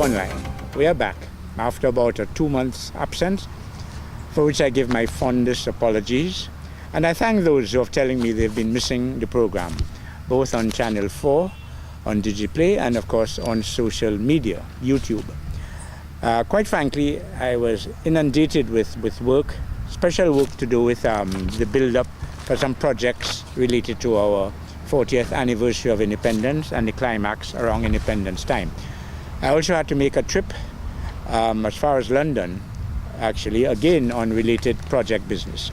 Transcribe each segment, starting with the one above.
online. We are back after about a 2 months absence, for which I give my fondest apologies. And I thank those who are telling me they've been missing the program, both on Channel 4, on DigiPlay, and of course on social media, YouTube. Quite frankly, I was inundated with work, special work to do with the build-up for some projects related to our 40th anniversary of independence and the climax around Independence Time. I also had to make a trip as far as London, actually, again on related project business.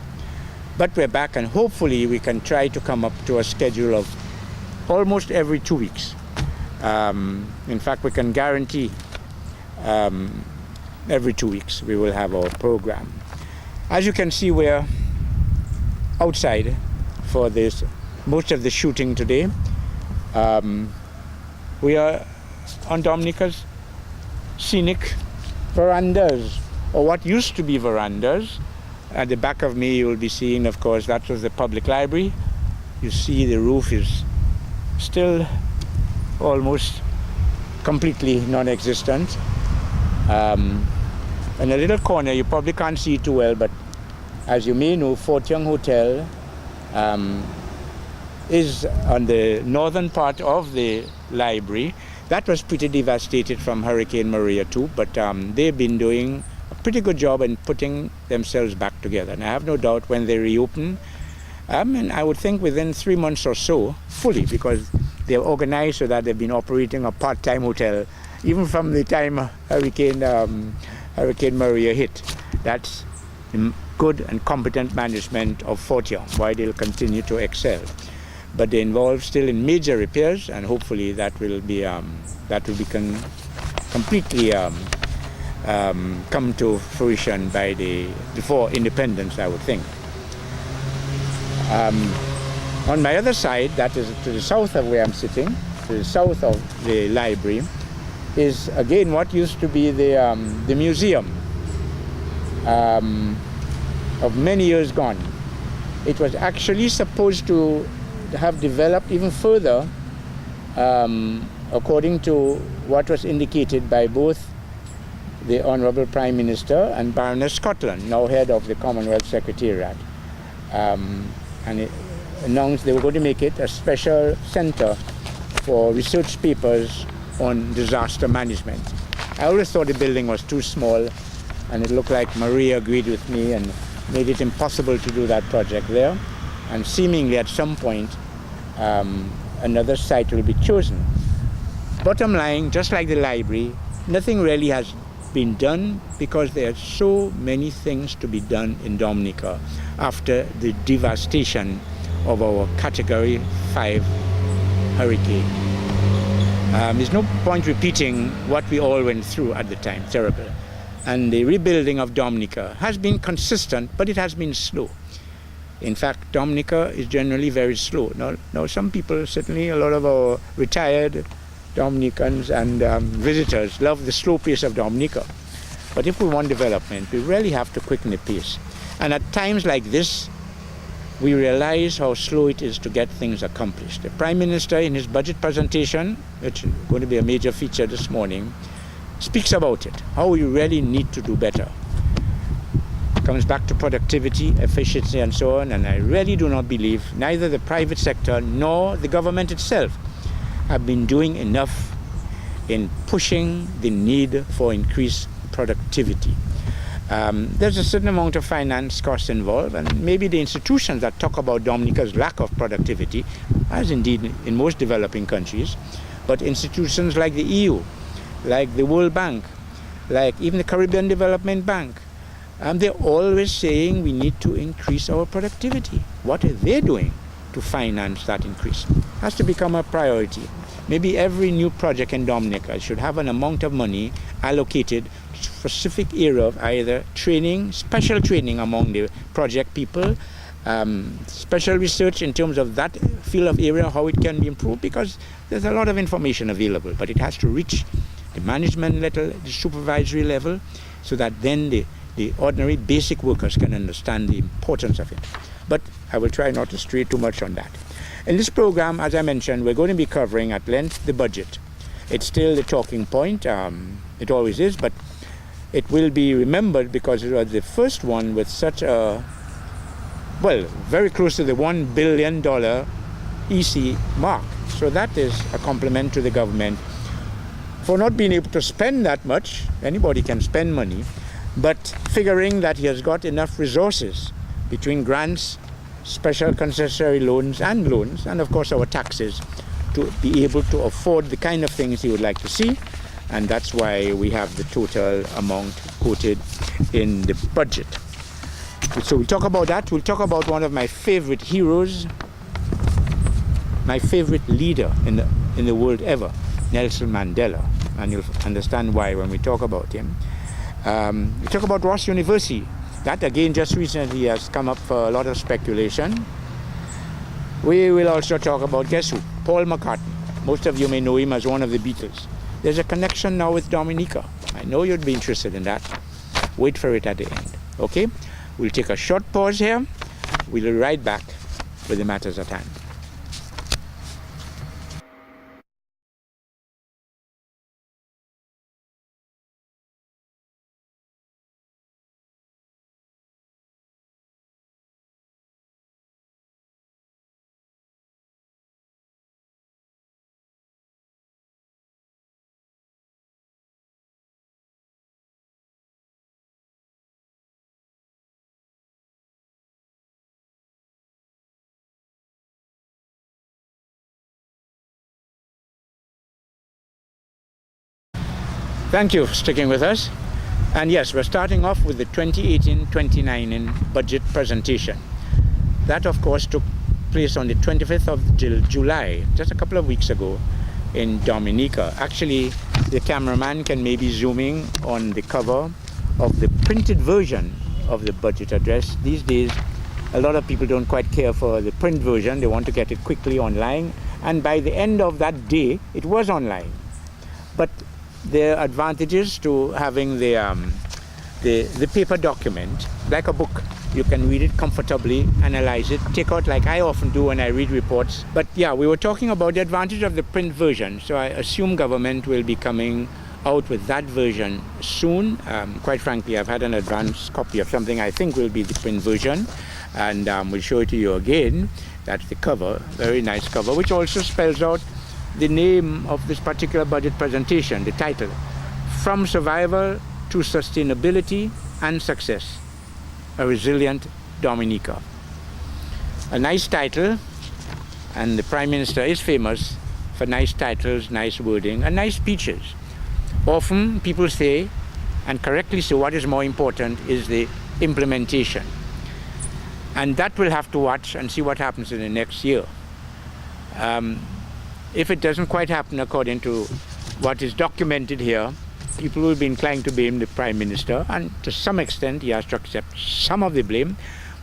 But we're back, and hopefully we can try to come up to a schedule of almost every 2 weeks. In fact, we can guarantee every 2 weeks we will have our program. As you can see, we're outside for this most of the shooting today. We are on Dominica's scenic verandas, or what used to be verandas. At the back of me you will be seeing, of course, that was the public library. You see the roof is still almost completely non-existent. In a little corner, you probably can't see it too well, but as you may know, Fort Young Hotel is on the northern part of the library. That was pretty devastated from Hurricane Maria too, but they've been doing a pretty good job in putting themselves back together. And I have no doubt when they reopen, and I would think within 3 months or so, fully, because they're organized so that they've been operating a part-time hotel even from the time Hurricane Maria hit. That's good and competent management of Fort Young, why they'll continue to excel. But they're involved still in major repairs, and hopefully that will be completely come to fruition before independence, I would think. On my other side, that is to the south of where I'm sitting, to the south of the library, is again what used to be the museum of many years gone. It was actually supposed to have developed even further, according to what was indicated by both the Honourable Prime Minister and Baroness Scotland, now head of the Commonwealth Secretariat. And it announced they were going to make it a special centre for research papers on disaster management. I always thought the building was too small, and it looked like Maria agreed with me and made it impossible to do that project there. And seemingly at some point, another site will be chosen. Bottom line, just like the library, nothing really has been done because there are so many things to be done in Dominica after the devastation of our Category 5 hurricane. There's no point repeating what we all went through at the time, terrible. And the rebuilding of Dominica has been consistent, but it has been slow. In fact, Dominica is generally very slow. Now some people, certainly a lot of our retired Dominicans and visitors love the slow pace of Dominica. But if we want development, we really have to quicken the pace. And at times like this, we realize how slow it is to get things accomplished. The Prime Minister, in his budget presentation, which is going to be a major feature this morning, speaks about it, how we really need to do better. Comes back to productivity, efficiency, and so on, and I really do not believe neither the private sector nor the government itself have been doing enough in pushing the need for increased productivity. There's a certain amount of finance costs involved, and maybe the institutions that talk about Dominica's lack of productivity, as indeed in most developing countries, but institutions like the EU, like the World Bank, like even the Caribbean Development Bank, they're always saying we need to increase our productivity. What are they doing to finance that increase? Has to become a priority. Maybe every new project in Dominica should have an amount of money allocated to a specific area of either training, special training among the project people, special research in terms of that field of area, how it can be improved, because there's a lot of information available, but it has to reach the management level, the supervisory level, so that then the ordinary basic workers can understand the importance of it. But I will try not to stray too much on that. In this program, as I mentioned, we're going to be covering at length the budget. It's still the talking point. It always is, but it will be remembered because it was the first one with such a, well, very close to the $1 billion EC mark. So that is a compliment to the government for not being able to spend that much. Anybody can spend money, but figuring that he has got enough resources between grants, special concessionary loans, and of course our taxes, to be able to afford the kind of things he would like to see. And that's why we have the total amount quoted in the budget. So we'll talk about that. We'll talk about one of my favorite heroes, my favorite leader in the world ever, Nelson Mandela. And you'll understand why when we talk about him. We talk about Ross University. That again just recently has come up for a lot of speculation. We will also talk about, guess who? Paul McCartney. Most of you may know him as one of the Beatles. There's a connection now with Dominica. I know you'd be interested in that. Wait for it at the end. Okay? We'll take a short pause here. We'll be right back with the matters at hand. Thank you for sticking with us. And yes, we're starting off with the 2018-2019 budget presentation. That, of course, took place on the 25th of July, just a couple of weeks ago, in Dominica. Actually, the cameraman can maybe zoom in on the cover of the printed version of the budget address. These days, a lot of people don't quite care for the print version. They want to get it quickly online. And by the end of that day, it was online. But there are advantages to having the paper document, like a book. You can read it comfortably, analyze it, take out like I often do when I read reports. But yeah, we were talking about the advantage of the print version. So I assume government will be coming out with that version soon. Quite frankly, I've had an advance copy of something I think will be the print version. And we'll show it to you again. That's the cover, very nice cover, which also spells out the name of this particular budget presentation, the title, From Survival to Sustainability and Success, a Resilient Dominica. A nice title, and the Prime Minister is famous for nice titles, nice wording, and nice speeches. Often people say, and correctly so, what is more important is the implementation. And that we'll have to watch and see what happens in the next year. If it doesn't quite happen according to what is documented here, people will be inclined to blame the Prime Minister, and to some extent he has to accept some of the blame,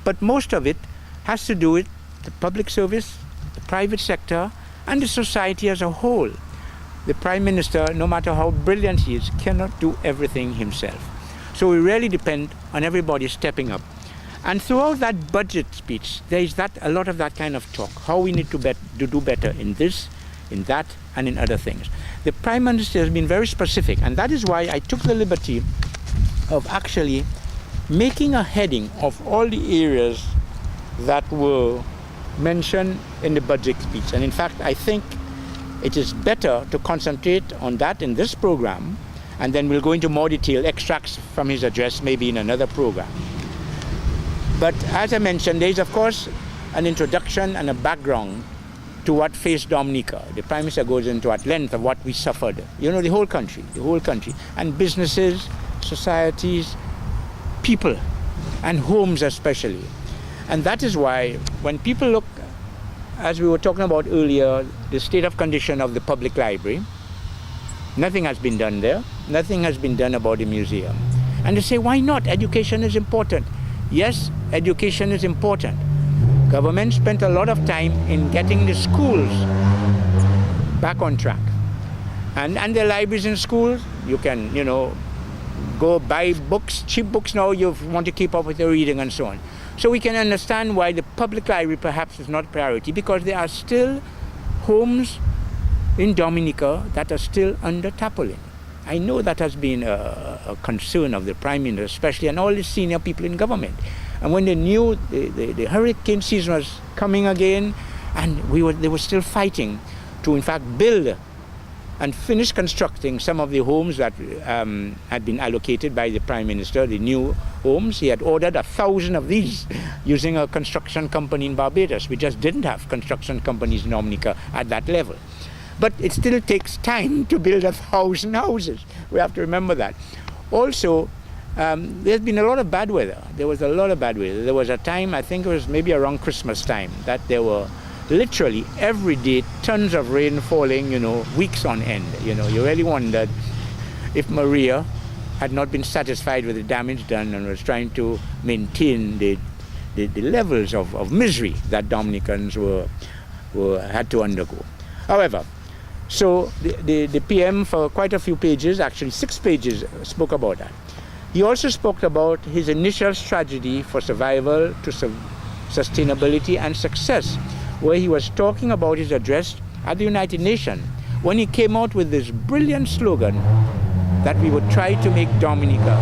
but most of it has to do with the public service, the private sector, and the society as a whole. The Prime Minister, no matter how brilliant he is, cannot do everything himself. So we really depend on everybody stepping up. And throughout that budget speech, there is a lot of that kind of talk, how we need to do better in this, in that, and in other things. The Prime Minister has been very specific, and that is why I took the liberty of actually making a heading of all the areas that were mentioned in the budget speech. And in fact, I think it is better to concentrate on that in this program, and then we'll go into more detail, extracts from his address maybe in another program. But as I mentioned, there is of course an introduction and a background to what faced Dominica. The Prime Minister goes into at length of what we suffered. You know, the whole country, and businesses, societies, people, and homes especially. And that is why when people look, as we were talking about earlier, the state of condition of the public library, nothing has been done there. Nothing has been done about the museum. And they say, why not? Education is important. Yes, education is important. Government spent a lot of time in getting the schools back on track. And the libraries in schools, you can, go buy books, cheap books now, you want to keep up with your reading and so on. So we can understand why the public library perhaps is not priority, because there are still homes in Dominica that are still under tarpaulin. I know that has been a concern of the Prime Minister, especially, and all the senior people in government. And when they knew the hurricane season was coming again, and they were still fighting to, in fact, build and finish constructing some of the homes that had been allocated by the Prime Minister, the new homes. He had ordered 1,000 of these using a construction company in Barbados. We just didn't have construction companies in Dominica at that level. But it still takes time to build 1,000 houses. We have to remember that. Also, there's been a lot of bad weather. There was a lot of bad weather. There was a time, I think it was maybe around Christmas time, that there were literally every day tons of rain falling, weeks on end. You really wondered if Maria had not been satisfied with the damage done and was trying to maintain the levels of misery that Dominicans had to undergo. However, so the PM for quite a few pages, actually 6 pages, spoke about that. He also spoke about his initial strategy for survival to sustainability and success, where he was talking about his address at the United Nations, when he came out with this brilliant slogan that we would try to make Dominica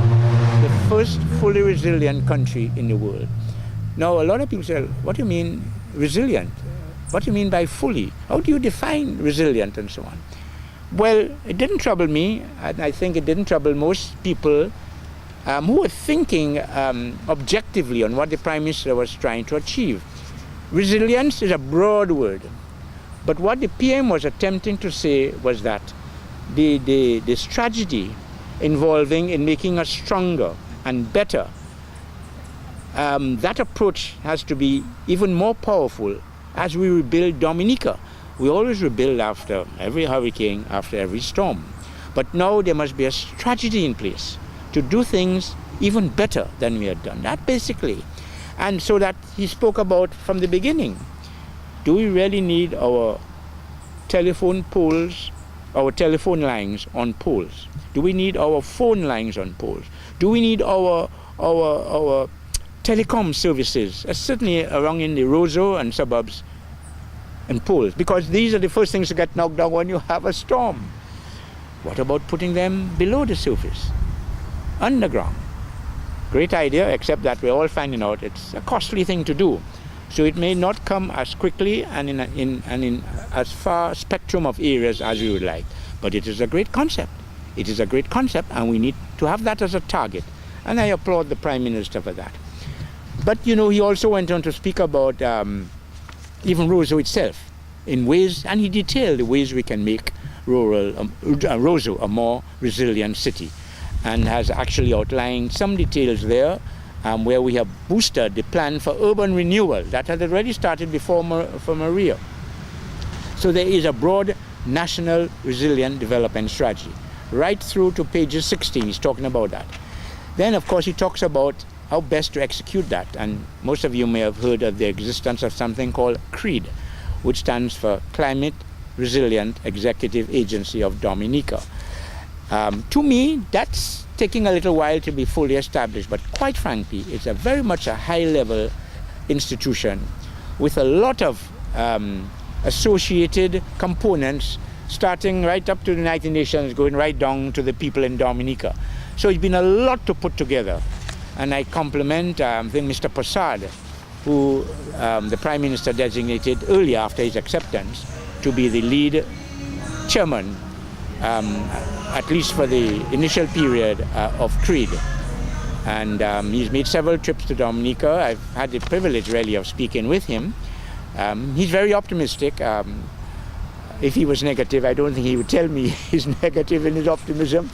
the first fully resilient country in the world. Now, a lot of people say, what do you mean resilient? What do you mean by fully? How do you define resilient and so on? Well, it didn't trouble me, and I think it didn't trouble most people who were thinking objectively on what the Prime Minister was trying to achieve. Resilience is a broad word, but what the PM was attempting to say was that the strategy involving in making us stronger and better, that approach has to be even more powerful as we rebuild Dominica. We always rebuild after every hurricane, after every storm. But now there must be a strategy in place to do things even better than we had done. That basically. And so that he spoke about from the beginning. Do we really need our telephone poles, our telephone lines on poles? Do we need our phone lines on poles? Do we need our telecom services, certainly around in the Roseau and suburbs, and poles? Because these are the first things to get knocked down when you have a storm. What about putting them below the surface, underground? Great idea, except that we're all finding out it's a costly thing to do. So it may not come as quickly and in as far spectrum of areas as we would like. But it is a great concept. It is a great concept, and we need to have that as a target. And I applaud the Prime Minister for that. But he also went on to speak about even Roseau itself in ways, and he detailed the ways we can make Roseau a more resilient city, and has actually outlined some details there where we have boosted the plan for urban renewal that had already started before for Maria. So there is a broad national resilient development strategy. Right through to pages 16, he's talking about that. Then, of course, he talks about how best to execute that. And most of you may have heard of the existence of something called CREED, which stands for Climate Resilient Executive Agency of Dominica. To me, that's taking a little while to be fully established, but quite frankly, it's very much a high-level institution with a lot of associated components, starting right up to the United Nations, going right down to the people in Dominica. So it's been a lot to put together. And I compliment I think Mr. Prasad, who the Prime Minister designated earlier after his acceptance to be the lead chairman, at least for the initial period of CREED. And he's made several trips to Dominica. I've had the privilege really of speaking with him. He's very optimistic. If he was negative, I don't think he would tell me he's negative in his optimism.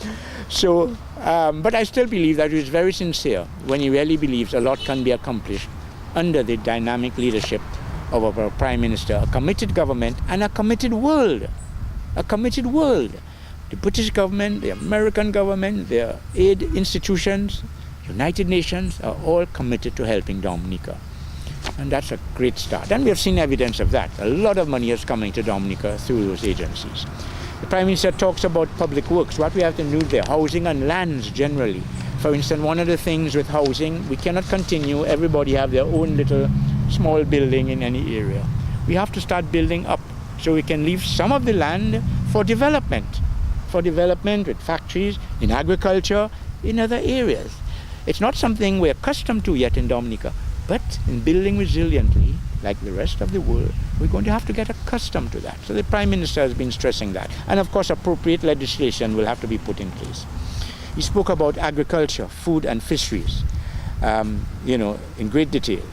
So, but I still believe that he's very sincere when he really believes a lot can be accomplished under the dynamic leadership of our Prime Minister, a committed government and a committed world. A committed world. The British government, the American government, their aid institutions, United Nations are all committed to helping Dominica. And that's a great start. And we have seen evidence of that. A lot of money is coming to Dominica through those agencies. The Prime Minister talks about public works, what we have to do there, housing and lands generally. For instance, one of the things with housing, we cannot continue, everybody have their own little small building in any area. We have to start building up so we can leave some of the land for development with factories, in agriculture, in other areas. It's not something we're accustomed to yet in Dominica, but in building resiliently, like the rest of the world, we're going to have to get accustomed to that. So the Prime Minister has been stressing that. And of course, appropriate legislation will have to be put in place. He spoke about agriculture, food and fisheries, in great detail.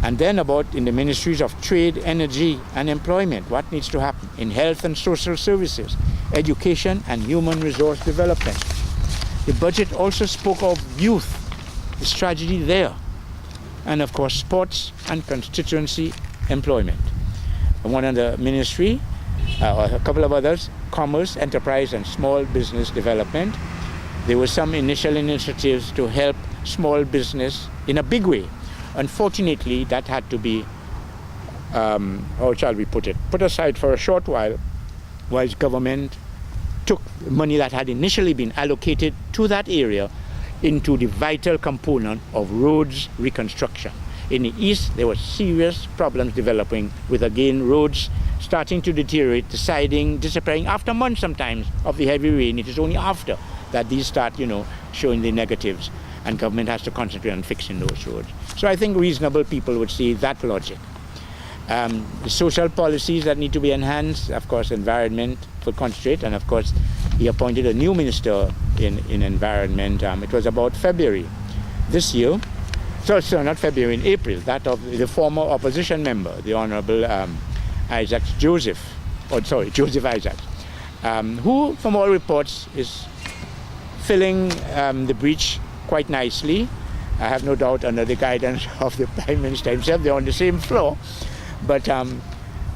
And then about in the ministries of trade, energy and employment, what needs to happen in health and social services, education and human resource development. The budget also spoke of youth, the strategy there, and of course sports and constituency employment. One other ministry, or a couple of others, commerce, enterprise and small business development. There were some initial initiatives to help small business in a big way. Unfortunately, that had to be, how shall we put it, put aside for a short while government took money that had initially been allocated to that area into the vital component of roads reconstruction. In the east, there were serious problems developing with, again, roads starting to deteriorate, the siding disappearing after months sometimes of the heavy rain. It is only after that these start, showing the negatives, and government has to concentrate on fixing those roads. So I think reasonable people would see that logic. The social policies that need to be enhanced, of course, environment will concentrate, and of course, he appointed a new minister in environment. It was about February this year. So not February, in April, that of the former opposition member, the Honorable Joseph Isaacs, who, from all reports, is filling the breach quite nicely. I have no doubt under the guidance of the Prime Minister himself. They're on the same floor. But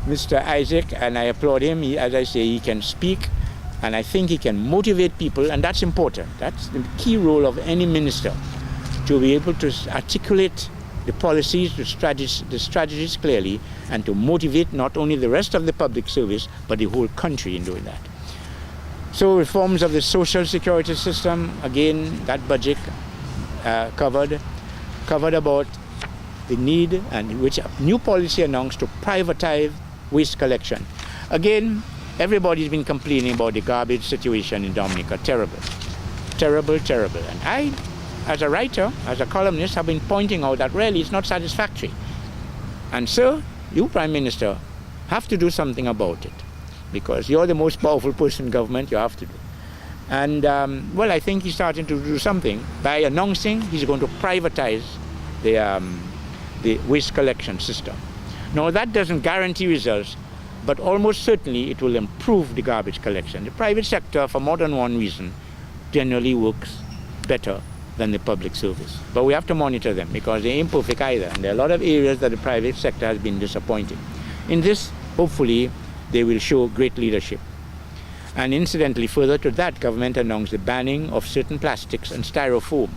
Mr. Isaac, and I applaud him, as I say, he can speak, and I think he can motivate people, and that's important. That's the key role of any minister, to be able to articulate the policies, the strategies clearly, and to motivate not only the rest of the public service, but the whole country in doing that. So reforms of the social security system, again, that budget covered about the need, and which a new policy announced, to privatize waste collection. Again, everybody's been complaining about the garbage situation in Dominica. Terrible. And I, as a writer, as a columnist, have been pointing out that really it's not satisfactory. And so, you, Prime Minister, have to do something about it, because you're the most powerful person in government. You have to do. And I think he's starting to do something by announcing he's going to privatize the waste collection system. Now, that doesn't guarantee results, but almost certainly it will improve the garbage collection. The private sector, for more than one reason, generally works better than the public service. But we have to monitor them, because they're imperfect either, and there are a lot of areas that the private sector has been disappointing. In this, hopefully, they will show great leadership. And incidentally, further to that, government announced the banning of certain plastics and styrofoam.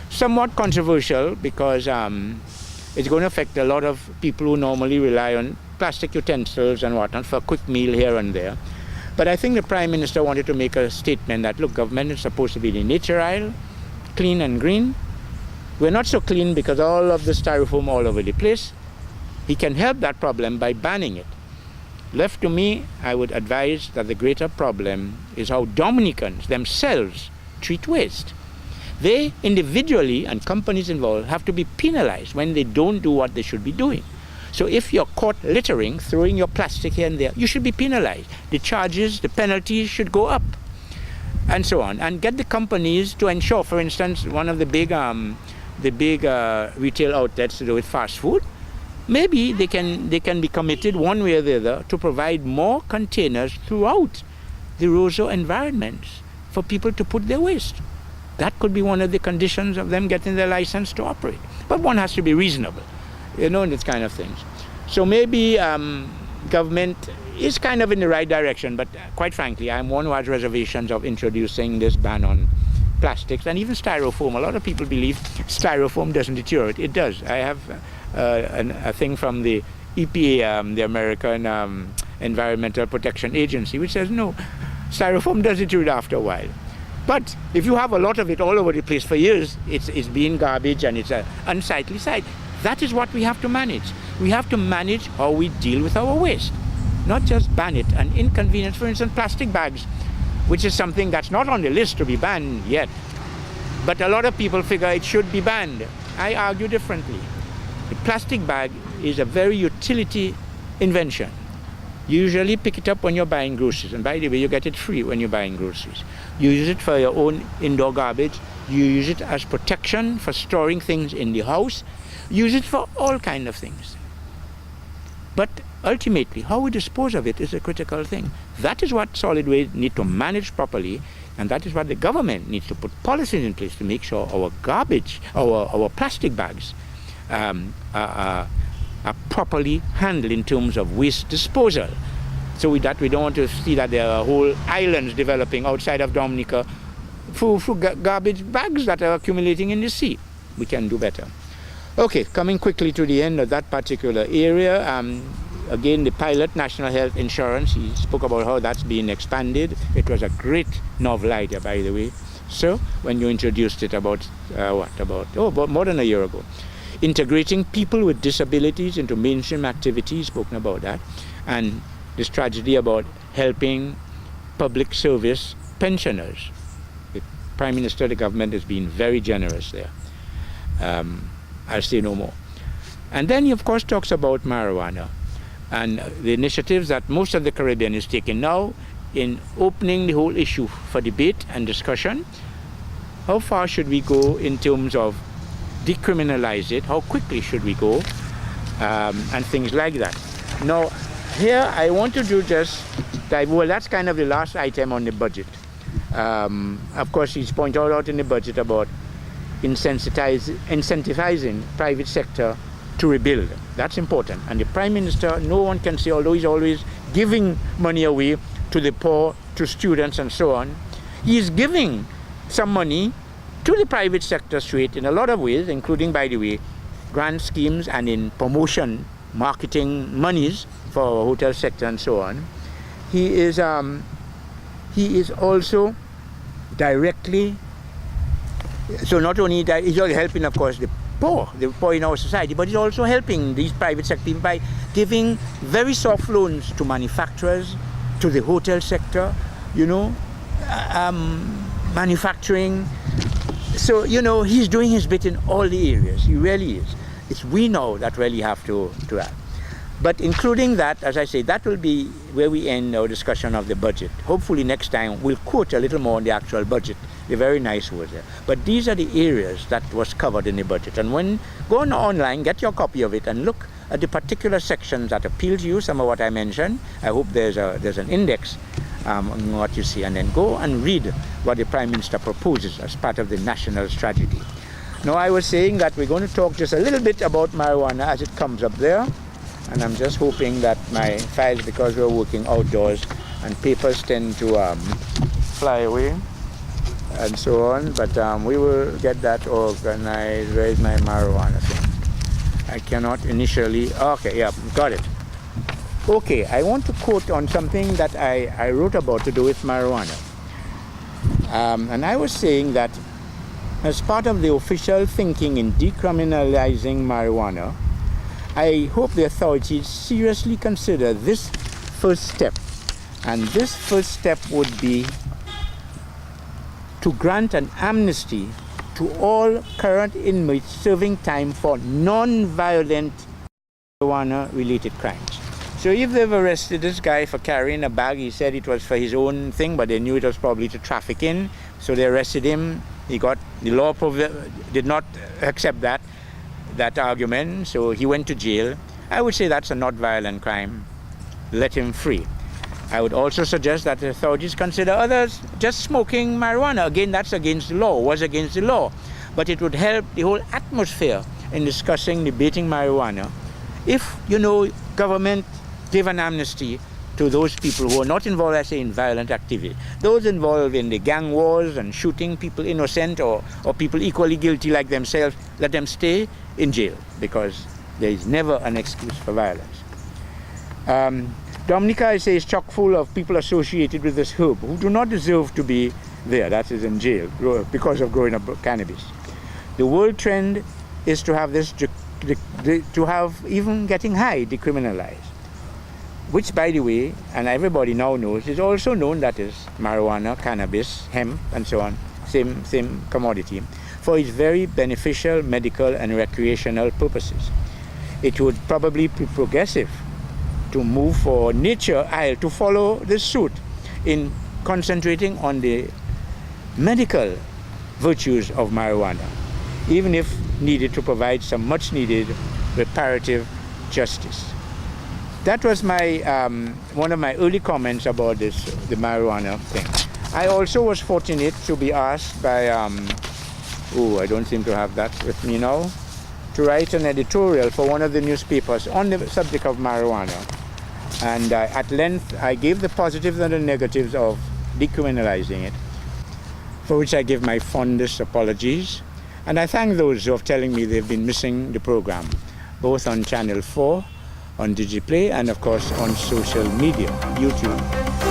Somewhat controversial, because it's going to affect a lot of people who normally rely on plastic utensils and whatnot for a quick meal here and there. But I think the Prime Minister wanted to make a statement that, look, government is supposed to be the nature aisle, clean and green. We're not so clean because all of the styrofoam all over the place. He can help that problem by banning it. Left to me, I would advise that the greater problem is how Dominicans themselves treat waste. They individually, and companies involved, have to be penalized when they don't do what they should be doing. So if you're caught littering, throwing your plastic here and there, you should be penalized. The charges, the penalties should go up, and so on. And get the companies to ensure, for instance, one of the big retail outlets to do with fast food, maybe they can be committed one way or the other to provide more containers throughout the Roseau environments for people to put their waste. That could be one of the conditions of them getting their license to operate. But one has to be reasonable, in this kind of things. So maybe government is kind of in the right direction, but quite frankly, I'm one who has reservations of introducing this ban on plastics and even styrofoam. A lot of people believe styrofoam doesn't deteriorate. It does. I have a thing from the EPA, the American Environmental Protection Agency, which says no, styrofoam does deteriorate after a while. But if you have a lot of it all over the place for years, it's being garbage and it's an unsightly sight. That is what we have to manage. We have to manage how we deal with our waste. not just ban it, and inconvenience. For instance, plastic bags, which is something that's not on the list to be banned yet. But a lot of people figure it should be banned. I argue differently. The plastic bag is a very utility invention. You usually pick it up when you're buying groceries, and by the way, you get it free when you're buying groceries. You use it for your own indoor garbage. You use it as protection for storing things in the house. Use it for all kinds of things. But ultimately, how we dispose of it is a critical thing. That is what solid waste need to manage properly, and that is what the government needs to put policies in place to make sure our garbage, our plastic bags are properly handled in terms of waste disposal. So we don't want to see that there are whole islands developing outside of Dominica for garbage bags that are accumulating in the sea. We can do better. Okay, coming quickly to the end of that particular area, again, the pilot, National Health Insurance, he spoke about how that's being expanded. It was a great novel idea, by the way. So, when you introduced it about more than a year ago. Integrating people with disabilities into mainstream activities, spoken about that. And this tragedy about helping public service pensioners. The Prime Minister, the government has been very generous there. I'll say no more. And then he, of course, talks about marijuana and the initiatives that most of the Caribbean is taking now in opening the whole issue for debate and discussion. How far should we go in terms of decriminalize it? How quickly should we go? And things like that. Now, here I want to do that's kind of the last item on the budget. Of course, he's pointed out in the budget about incentivizing private sector to rebuild. That's important. And the Prime Minister, no one can say, although he's always giving money away to the poor, to students and so on, he's giving some money to the private sector straight in a lot of ways, including, by the way, grant schemes and in promotion, marketing monies for our hotel sector and so on. He is also directly, so not only that, he's also helping, of course, the poor in our society, but he's also helping these private sector by giving very soft loans to manufacturers, to the hotel sector, manufacturing. So, he's doing his bit in all the areas. He really is. It's we now that really have to act. But including that, as I say, that will be where we end our discussion of the budget. Hopefully next time we'll quote a little more on the actual budget. The very nice words there. But these are the areas that was covered in the budget. And when go on online, get your copy of it and look at the particular sections that appeal to you, some of what I mentioned. I hope there's an index on what you see, and then go and read what the Prime Minister proposes as part of the national strategy. Now, I was saying that we're going to talk just a little bit about marijuana as it comes up there. And I'm just hoping that my files, because we're working outdoors and papers tend to fly away and so on, but we will get that organized. Where is my marijuana thing? I cannot initially, okay, yeah, got it. Okay, I want to quote on something that I wrote about to do with marijuana. And I was saying that as part of the official thinking in decriminalizing marijuana, I hope the authorities seriously consider this first step. And this first step would be to grant an amnesty to all current inmates serving time for non-violent marijuana-related crimes. So if they've arrested this guy for carrying a bag, he said it was for his own thing, but they knew it was probably to traffic in, so they arrested him. The law did not accept that argument, so he went to jail. I would say that's a not violent crime. Let him free. I would also suggest that the authorities consider others just smoking marijuana. Again, that's against the law, was against the law. But it would help the whole atmosphere in discussing, debating marijuana. If, government gave an amnesty to those people who are not involved, I say, in violent activity. Those involved in the gang wars and shooting people innocent or people equally guilty like themselves, let them stay in jail, because there is never an excuse for violence. Dominica, I say, is chock full of people associated with this herb who do not deserve to be there, that is in jail, because of growing up cannabis. The world trend is to have this, to have even getting high decriminalized. which, by the way, and everybody now knows, is also known, that is marijuana, cannabis, hemp, and so on, same commodity, for its very beneficial medical and recreational purposes. It would probably be progressive to move for nature aisle to follow this suit in concentrating on the medical virtues of marijuana, even if needed to provide some much needed reparative justice. That was my one of my early comments about the marijuana thing. I also was fortunate to be asked by, I don't seem to have that with me now, to write an editorial for one of the newspapers on the subject of marijuana. And at length, I gave the positives and the negatives of decriminalizing it, for which I give my fondest apologies. And I thank those who are telling me they've been missing the program, both on Channel 4, on DigiPlay, and of course on social media, YouTube.